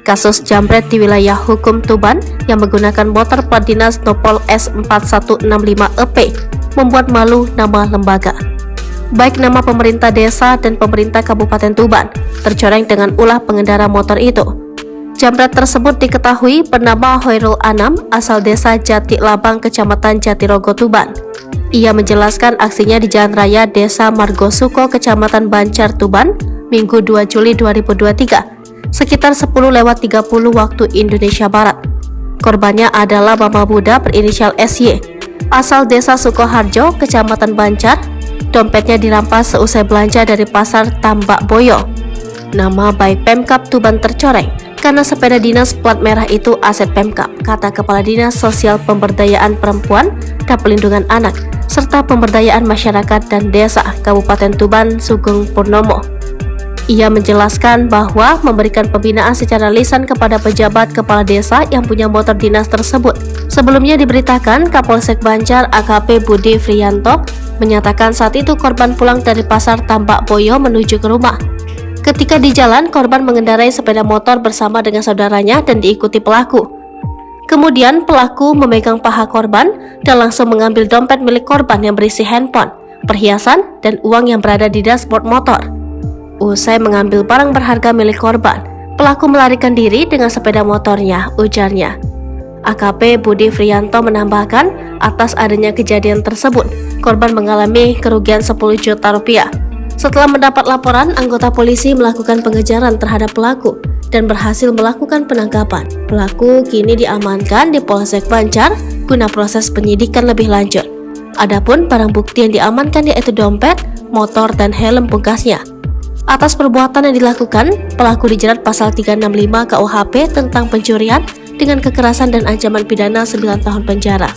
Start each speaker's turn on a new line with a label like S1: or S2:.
S1: kasus jambret di wilayah hukum Tuban yang menggunakan motor plat dinas Nopol S4165EP membuat malu nama lembaga. Baik nama pemerintah desa dan pemerintah Kabupaten Tuban tercoreng dengan ulah pengendara motor itu. Jambret tersebut diketahui bernama Hoirul Anam, asal desa Jati Labang, Kecamatan Jatirogo, Tuban. Ia menjelaskan aksinya di Jalan Raya Desa Margosuko, Kecamatan Banjar, Tuban, Minggu 2 Juli 2023, sekitar 10:30 waktu Indonesia Barat. Korbannya adalah Mama Buddha berinisial SY, asal desa Sukoharjo, Kecamatan Banjar. Dompetnya dirampas seusai belanja dari pasar Tambak Boyo. Nama baik Pemkab Tuban tercoreng karena sepeda dinas plat merah itu aset Pemkab, kata Kepala Dinas Sosial Pemberdayaan Perempuan dan Pelindungan Anak serta Pemberdayaan Masyarakat dan Desa Kabupaten Tuban, Sugeng Purnomo. Ia menjelaskan bahwa memberikan pembinaan secara lisan kepada pejabat kepala desa yang punya motor dinas tersebut. Sebelumnya diberitakan Kapolsek Banjar AKP Budi Friyanto menyatakan saat itu korban pulang dari pasar Tambak Boyo menuju ke rumah. Ketika di jalan, korban mengendarai sepeda motor bersama dengan saudaranya dan diikuti pelaku. Kemudian pelaku memegang paha korban dan langsung mengambil dompet milik korban yang berisi handphone, perhiasan, dan uang yang berada di dashboard motor. Usai mengambil barang berharga milik korban, pelaku melarikan diri dengan sepeda motornya, ujarnya. AKP Budi Friyanto menambahkan, atas adanya kejadian tersebut, korban mengalami kerugian 10 juta rupiah. Setelah mendapat laporan, anggota polisi melakukan pengejaran terhadap pelaku dan berhasil melakukan penangkapan. Pelaku kini diamankan di Polsek Banjar guna proses penyidikan lebih lanjut. Adapun barang bukti yang diamankan yaitu dompet, motor, dan helm pungkasnya. Atas perbuatan yang dilakukan, pelaku dijerat pasal 365 KUHP tentang pencurian dengan kekerasan dan ancaman pidana 9 tahun penjara.